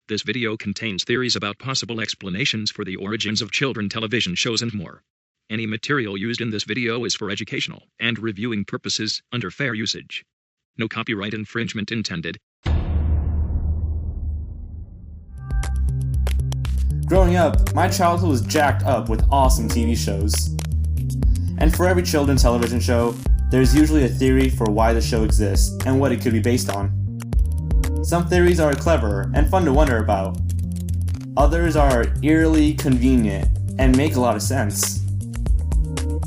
This video contains theories about possible explanations for the origins of children television shows and more. Any material used in this video is for educational and reviewing purposes under fair usage. No copyright infringement intended. Growing up, my childhood was jacked up with awesome TV shows. And for every children's television show, there's usually a theory for why the show exists and what it could be based on. Some theories are clever and fun to wonder about. Others are eerily convenient and make a lot of sense.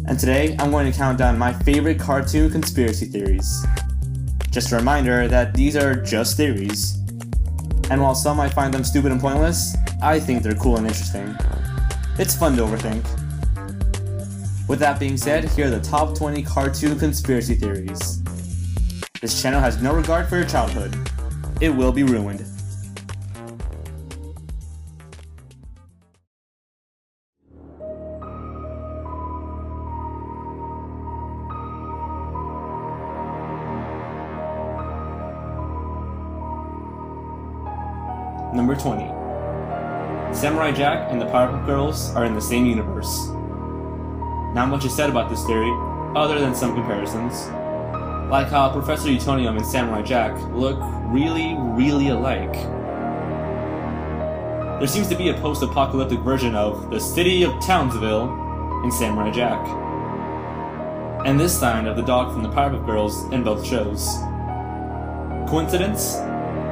And today, I'm going to count down my favorite cartoon conspiracy theories. Just a reminder that these are just theories. And while some might find them stupid and pointless, I think they're cool and interesting. It's fun to overthink. With that being said, here are the top 20 cartoon conspiracy theories. This channel has no regard for your childhood. It will be ruined. Number 20. Samurai Jack and the Powerpuff Girls are in the same universe. Not much is said about this theory, other than some comparisons. Like how Professor Utonium and Samurai Jack look really alike. There seems to be a post-apocalyptic version of the city of Townsville in Samurai Jack. And this sign of the dog from the Powerpuff Girls in both shows. Coincidence?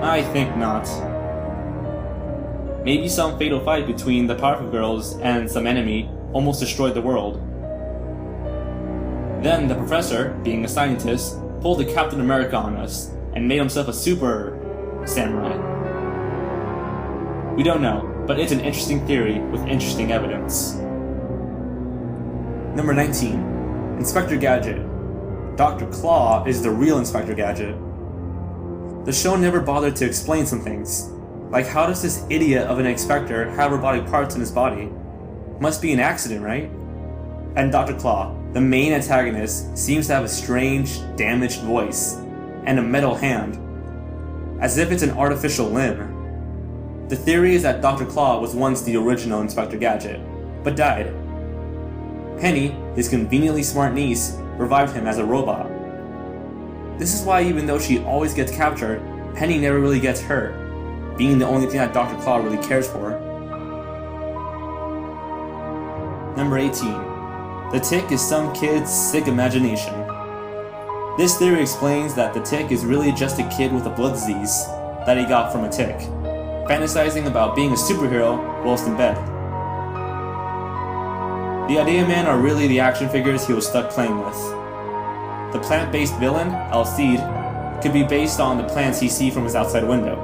I think not. Maybe some fatal fight between the Powerpuff Girls and some enemy almost destroyed the world. Then the professor, being a scientist, pulled a Captain America on us and made himself a super samurai. We don't know, but it's an interesting theory with interesting evidence. Number 19. Inspector Gadget. Dr. Claw is the real Inspector Gadget. The show never bothered to explain some things. Like, how does this idiot of an inspector have robotic parts in his body? Must be an accident, right? And Dr. Claw, the main antagonist, seems to have a strange, damaged voice and a metal hand, as if it's an artificial limb. The theory is that Dr. Claw was once the original Inspector Gadget, but died. Penny, his conveniently smart niece, revived him as a robot. This is why even though she always gets captured, Penny never really gets hurt, being the only thing that Dr. Claw really cares for. Number 18. The Tick is some kid's sick imagination. This theory explains that the Tick is really just a kid with a blood disease that he got from a tick, fantasizing about being a superhero whilst in bed. The Idea Men are really the action figures he was stuck playing with. The plant-based villain, Alcide, could be based on the plants he sees from his outside window.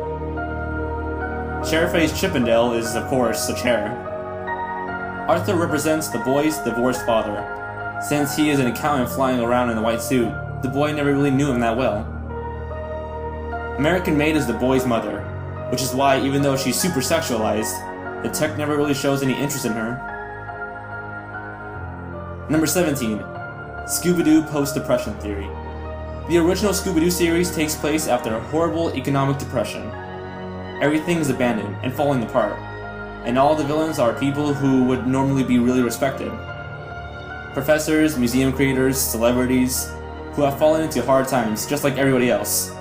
Chair-faced Chippendale is, of course, a chair. Arthur represents the boy's divorced father. Since he is an accountant flying around in a white suit, the boy never really knew him that well. American Maid is the boy's mother, which is why even though she's super sexualized, the tech never really shows any interest in her. Number 17. ScoobyDoo post-depression theory. The original ScoobyDoo series takes place after a horrible economic depression. Everything is abandoned and falling apart, and all the villains are people who would normally be really respected. Professors, museum creators, celebrities, who have fallen into hard times just like everybody else.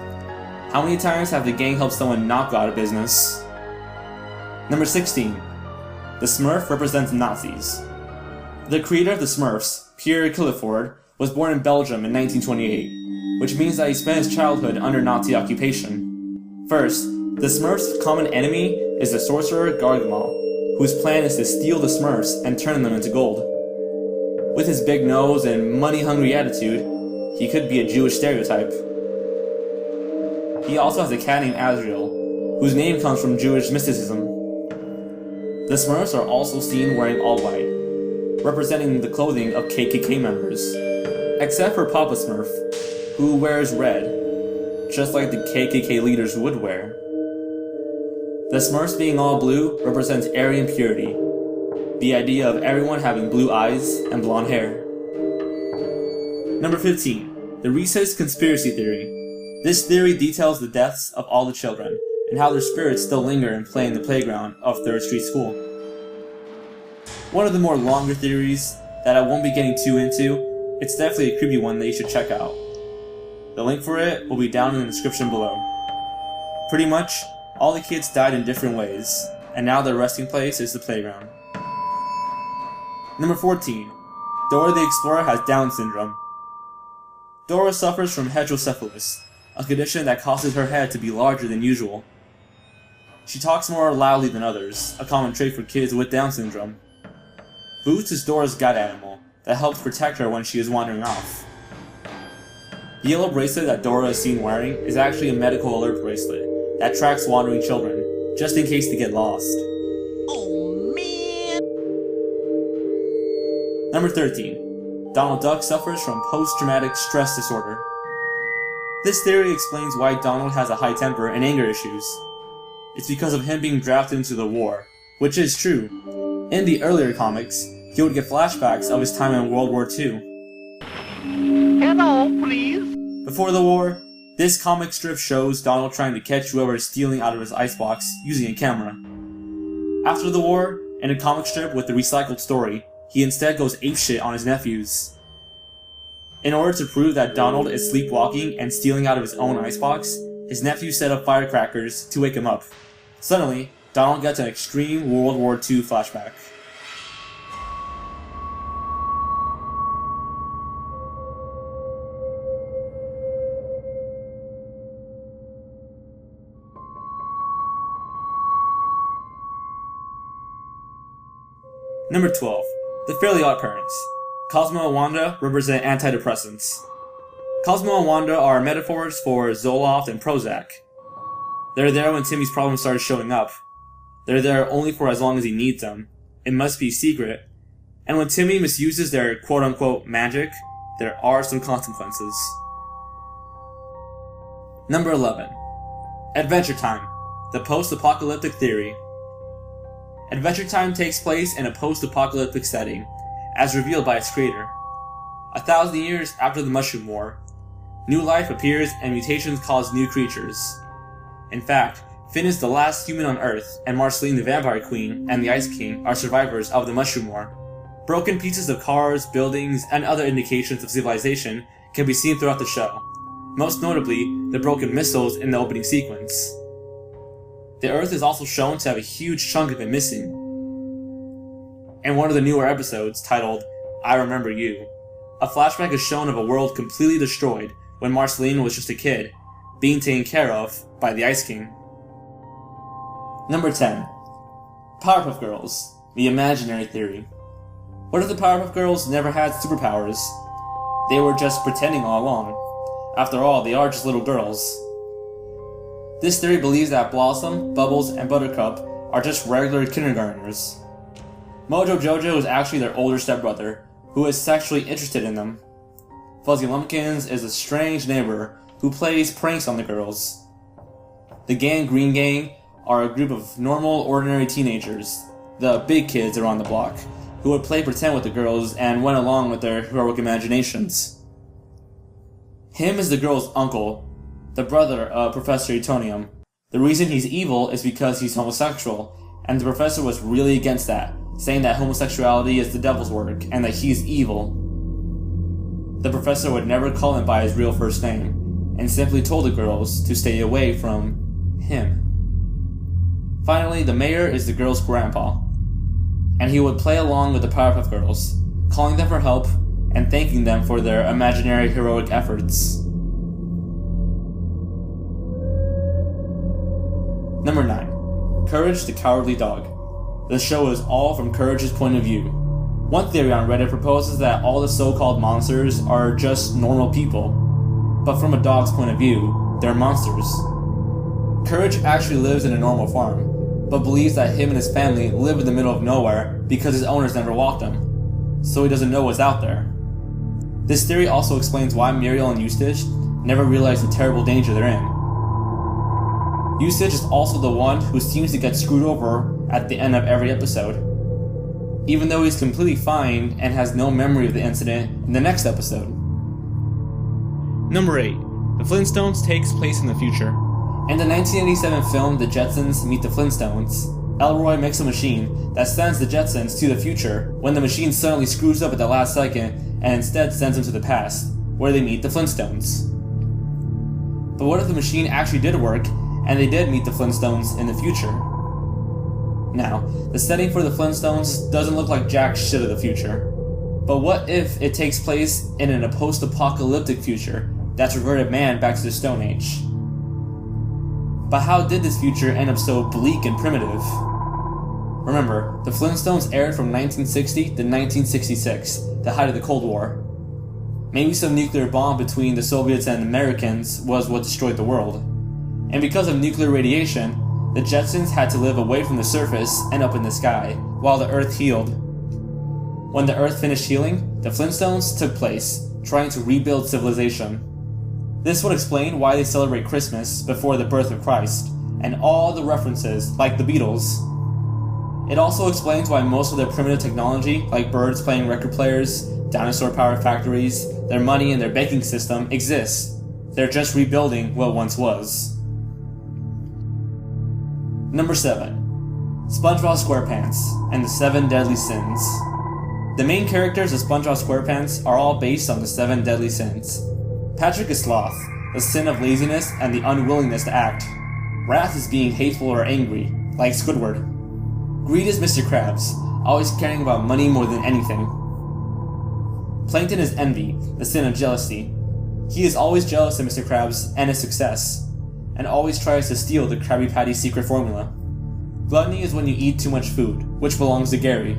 How many times have the gang helped someone not go out of business? Number 16. The Smurf represents Nazis. The creator of the Smurfs, Pierre Killeford, was born in Belgium in 1928, which means that he spent his childhood under Nazi occupation. First, the Smurfs' common enemy is the sorcerer Gargamel, whose plan is to steal the Smurfs and turn them into gold. With his big nose and money-hungry attitude, he could be a Jewish stereotype. He also has a cat named Azrael, whose name comes from Jewish mysticism. The Smurfs are also seen wearing all white, representing the clothing of KKK members, except for Papa Smurf, who wears red, just like the KKK leaders would wear. The Smurfs being all blue represents Aryan purity, the idea of everyone having blue eyes and blonde hair. Number 15. The Recess Conspiracy Theory. This theory details the deaths of all the children, and how their spirits still linger and play in the playground of 3rd Street School. One of the more longer theories that I won't be getting too into, it's definitely a creepy one that you should check out. The link for it will be down in the description below. Pretty much, all the kids died in different ways, and now their resting place is the playground. Number 14. Dora the Explorer has Down syndrome. Dora suffers from hydrocephalus, a condition that causes her head to be larger than usual. She talks more loudly than others, a common trait for kids with Down syndrome. Boots is Dora's guide animal that helps protect her when she is wandering off. The yellow bracelet that Dora is seen wearing is actually a medical alert bracelet that tracks wandering children, just in case they get lost. Oh man! Number 13. Donald Duck suffers from post-traumatic stress disorder. This theory explains why Donald has a high temper and anger issues. It's because of him being drafted into the war, which is true. In the earlier comics, he would get flashbacks of his time in World War II. Hello, please. Before the war, this comic strip shows Donald trying to catch whoever is stealing out of his icebox using a camera. After the war, in a comic strip with the recycled story, he instead goes apeshit on his nephews. In order to prove that Donald is sleepwalking and stealing out of his own icebox, his nephews set up firecrackers to wake him up. Suddenly, Donald gets an extreme World War II flashback. Number 12. The Fairly OddParents. Cosmo and Wanda represent antidepressants. Cosmo and Wanda are metaphors for Zoloft and Prozac. They're there when Timmy's problems start showing up. They're there only for as long as he needs them. It must be secret. And when Timmy misuses their quote-unquote magic, there are some consequences. Number 11. Adventure Time. The post-apocalyptic theory. Adventure Time takes place in a post-apocalyptic setting, as revealed by its creator. 1,000 years after the Mushroom War, new life appears and mutations cause new creatures. In fact, Finn is the last human on Earth, and Marceline the Vampire Queen and the Ice King are survivors of the Mushroom War. Broken pieces of cars, buildings, and other indications of civilization can be seen throughout the show, most notably the broken missiles in the opening sequence. The Earth is also shown to have a huge chunk of it missing. In one of the newer episodes, titled I Remember You, a flashback is shown of a world completely destroyed when Marceline was just a kid, being taken care of by the Ice King. Number 10. Powerpuff Girls, the imaginary theory. What if the Powerpuff Girls never had superpowers? They were just pretending all along. After all, they are just little girls. This theory believes that Blossom, Bubbles, and Buttercup are just regular kindergartners. Mojo Jojo is actually their older stepbrother, who is sexually interested in them. Fuzzy Lumpkins is a strange neighbor who plays pranks on the girls. The Gang Green Gang are a group of normal, ordinary teenagers, the big kids around the block, who would play pretend with the girls and went along with their heroic imaginations. Him is the girl's uncle, the brother of Professor Utonium. The reason he's evil is because he's homosexual, and the professor was really against that, saying that homosexuality is the devil's work and that he's evil. The professor would never call him by his real first name, and simply told the girls to stay away from him. Finally, the mayor is the girl's grandpa, and he would play along with the Powerpuff Girls, calling them for help and thanking them for their imaginary heroic efforts. Number 9. Courage the Cowardly Dog. The show is all from Courage's point of view. One theory on Reddit proposes that all the so-called monsters are just normal people, but from a dog's point of view, they're monsters. Courage actually lives in a normal farm, but believes that him and his family live in the middle of nowhere because his owners never walked him, so he doesn't know what's out there. This theory also explains why Muriel and Eustace never realize the terrible danger they're in. Eustace is also the one who seems to get screwed over at the end of every episode, even though he's completely fine and has no memory of the incident in the next episode. Number 8. The Flintstones takes place in the future. In the 1987 film The Jetsons Meet the Flintstones, Elroy makes a machine that sends the Jetsons to the future when the machine suddenly screws up at the last second and instead sends them to the past, where they meet the Flintstones. But what if the machine actually did work and they did meet the Flintstones in the future? Now, the setting for the Flintstones doesn't look like jack shit of the future. But what if it takes place in a post-apocalyptic future that's reverted man back to the Stone Age? But how did this future end up so bleak and primitive? Remember, the Flintstones aired from 1960 to 1966, the height of the Cold War. Maybe some nuclear bomb between the Soviets and Americans was what destroyed the world. And because of nuclear radiation, the Jetsons had to live away from the surface and up in the sky, while the Earth healed. When the Earth finished healing, the Flintstones took place, trying to rebuild civilization. This would explain why they celebrate Christmas before the birth of Christ, and all the references, like the Beatles. It also explains why most of their primitive technology, like birds playing record players, dinosaur-powered factories, their money, and their banking system, exists. They're just rebuilding what once was. Number 7. SpongeBob SquarePants and the 7 Deadly Sins. The main characters of SpongeBob SquarePants are all based on the 7 Deadly Sins. Patrick is sloth, the sin of laziness and the unwillingness to act. Wrath is being hateful or angry, like Squidward. Greed is Mr. Krabs, always caring about money more than anything. Plankton is envy, the sin of jealousy. He is always jealous of Mr. Krabs and his success, and always tries to steal the Krabby Patty secret formula. Gluttony is when you eat too much food, which belongs to Gary.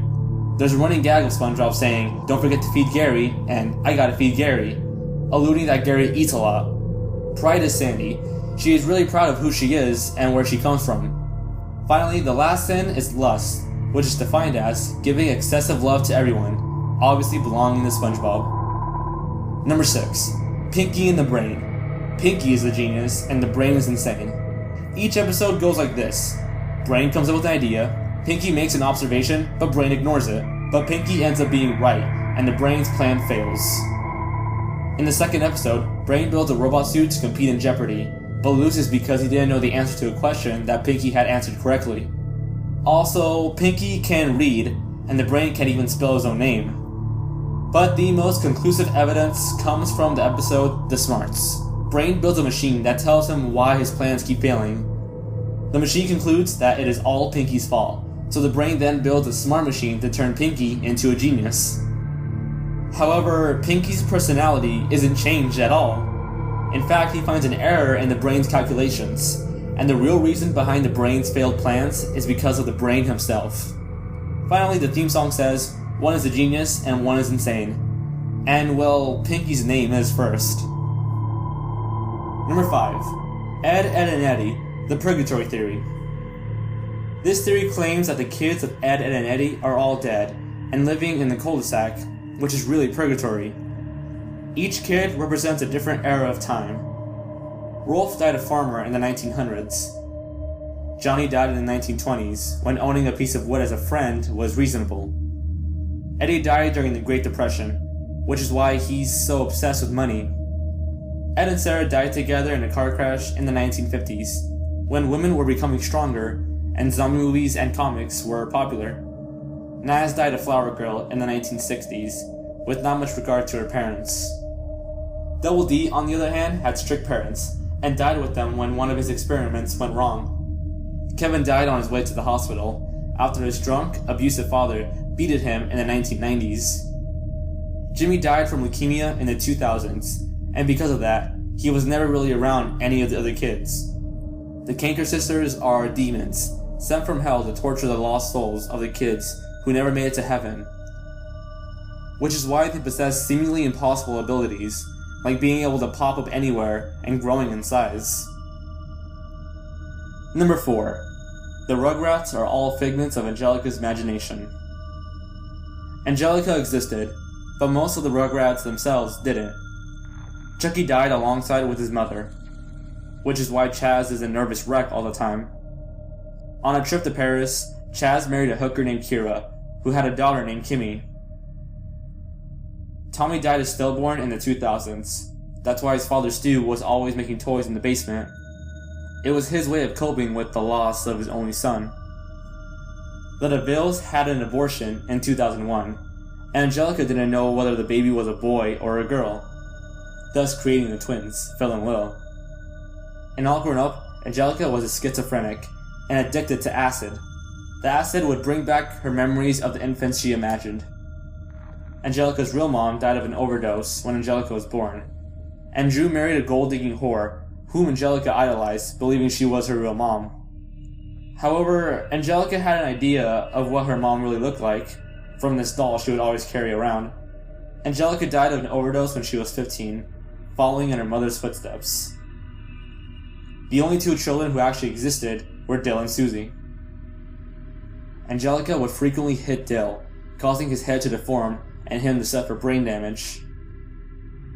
There's a running gag of SpongeBob saying, "Don't forget to feed Gary," and "I gotta feed Gary," alluding that Gary eats a lot. Pride is Sandy. She is really proud of who she is and where she comes from. Finally, the last sin is lust, which is defined as giving excessive love to everyone, obviously belonging to SpongeBob. Number 6. Pinky and the Brain. Pinky is the genius, and the brain is insane. Each episode goes like this. Brain comes up with an idea, Pinky makes an observation, but Brain ignores it, but Pinky ends up being right, and the brain's plan fails. In the second episode, Brain builds a robot suit to compete in Jeopardy, but loses because he didn't know the answer to a question that Pinky had answered correctly. Also, Pinky can read, and the Brain can't even spell his own name. But the most conclusive evidence comes from the episode The Smarts. Brain builds a machine that tells him why his plans keep failing. The machine concludes that it is all Pinky's fault, so the Brain then builds a smart machine to turn Pinky into a genius. However, Pinky's personality isn't changed at all. In fact, he finds an error in the Brain's calculations, and the real reason behind the Brain's failed plans is because of the Brain himself. Finally, the theme song says, one is a genius and one is insane. And, well, Pinky's name is first. Number 5. Ed, Ed, and Eddy, the Purgatory Theory. This theory claims that the kids of Ed, Ed, and Eddy are all dead, and living in the cul-de-sac, which is really purgatory. Each kid represents a different era of time. Rolf died a farmer in the 1900s. Johnny died in the 1920s, when owning a piece of wood as a friend was reasonable. Eddy died during the Great Depression, which is why he's so obsessed with money. Ed and Sarah died together in a car crash in the 1950s, when women were becoming stronger and zombie movies and comics were popular. Naz died a flower girl in the 1960s, with not much regard to her parents. Double D, on the other hand, had strict parents, and died with them when one of his experiments went wrong. Kevin died on his way to the hospital, after his drunk, abusive father beated him in the 1990s. Jimmy died from leukemia in the 2000s, and because of that, he was never really around any of the other kids. The Canker sisters are demons, sent from hell to torture the lost souls of the kids who never made it to heaven. Which is why they possess seemingly impossible abilities, like being able to pop up anywhere and growing in size. Number 4. The Rugrats are all figments of Angelica's imagination. Angelica existed, but most of the Rugrats themselves didn't. Chucky died alongside with his mother, which is why Chaz is a nervous wreck all the time. On a trip to Paris, Chaz married a hooker named Kira, who had a daughter named Kimmy. Tommy died as stillborn in the 2000s. That's why his father Stu was always making toys in the basement. It was his way of coping with the loss of his only son. The DeVilles had an abortion in 2001, and Angelica didn't know whether the baby was a boy or a girl, thus creating the twins, Phil and Lil. And all grown up, Angelica was a schizophrenic and addicted to acid. The acid would bring back her memories of the infants she imagined. Angelica's real mom died of an overdose when Angelica was born, and Drew married a gold-digging whore whom Angelica idolized, believing she was her real mom. However, Angelica had an idea of what her mom really looked like from this doll she would always carry around. Angelica died of an overdose when she was 15, following in her mother's footsteps. The only two children who actually existed were Dill and Susie. Angelica would frequently hit Dill, causing his head to deform and him to suffer brain damage.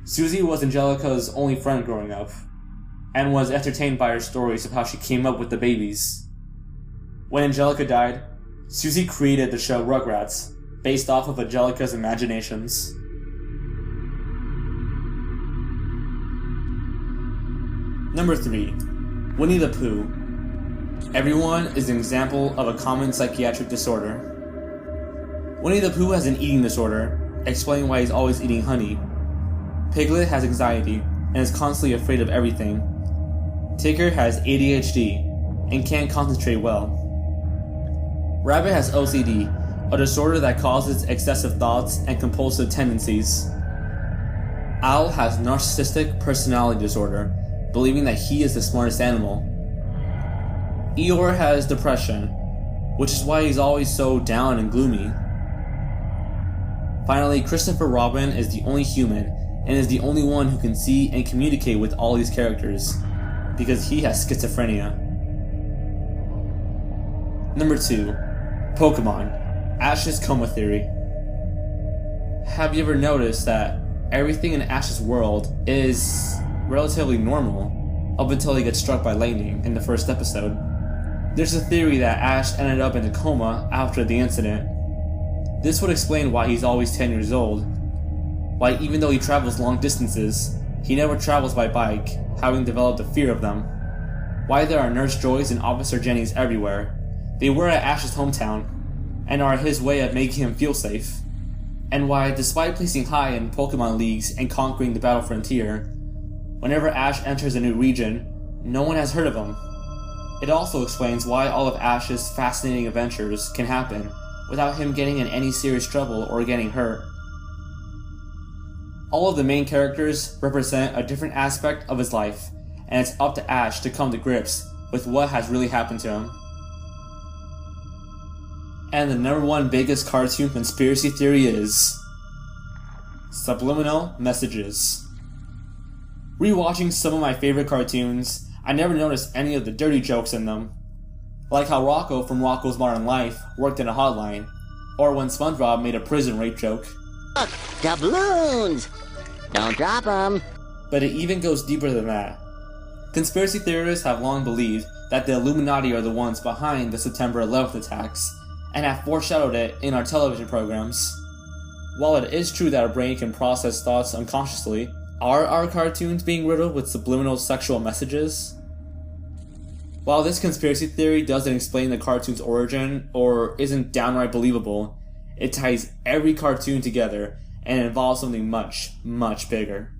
Susie was Angelica's only friend growing up, and was entertained by her stories of how she came up with the babies. When Angelica died, Susie created the show Rugrats, based off of Angelica's imaginations. Number 3. Winnie the Pooh. Everyone is an example of a common psychiatric disorder. Winnie the Pooh has an eating disorder, explaining why he's always eating honey. Piglet has anxiety and is constantly afraid of everything. Tigger has ADHD and can't concentrate well. Rabbit has OCD, a disorder that causes excessive thoughts and compulsive tendencies. Owl has narcissistic personality disorder, believing that he is the smartest animal. Eeyore has depression, which is why he's always so down and gloomy. Finally, Christopher Robin is the only human and is the only one who can see and communicate with all these characters, because he has schizophrenia. Number 2. Pokemon. Ash's Coma Theory. Have you ever noticed that everything in Ash's world is relatively normal up until he gets struck by lightning in the first episode? There's a theory that Ash ended up in a coma after the incident. This would explain why he's always 10 years old, why even though he travels long distances, he never travels by bike, having developed a fear of them, why there are Nurse Joys and Officer Jennys everywhere. They were at Ash's hometown, and are his way of making him feel safe, and why, despite placing high in Pokemon leagues and conquering the Battle Frontier, whenever Ash enters a new region, no one has heard of him. It also explains why all of Ash's fascinating adventures can happen without him getting in any serious trouble or getting hurt. All of the main characters represent a different aspect of his life, and it's up to Ash to come to grips with what has really happened to him. And the number one biggest cartoon conspiracy theory is subliminal messages. Rewatching some of my favorite cartoons, I never noticed any of the dirty jokes in them. Like how Rocco from Rocco's Modern Life worked in a hotline, or when SpongeBob made a prison rape joke. Look, doubloons! Don't drop them! But it even goes deeper than that. Conspiracy theorists have long believed that the Illuminati are the ones behind the September 11th attacks, and have foreshadowed it in our television programs. While it is true that our brain can process thoughts unconsciously, are our cartoons being riddled with subliminal sexual messages? While this conspiracy theory doesn't explain the cartoon's origin, or isn't downright believable, it ties every cartoon together and involves something much, much bigger.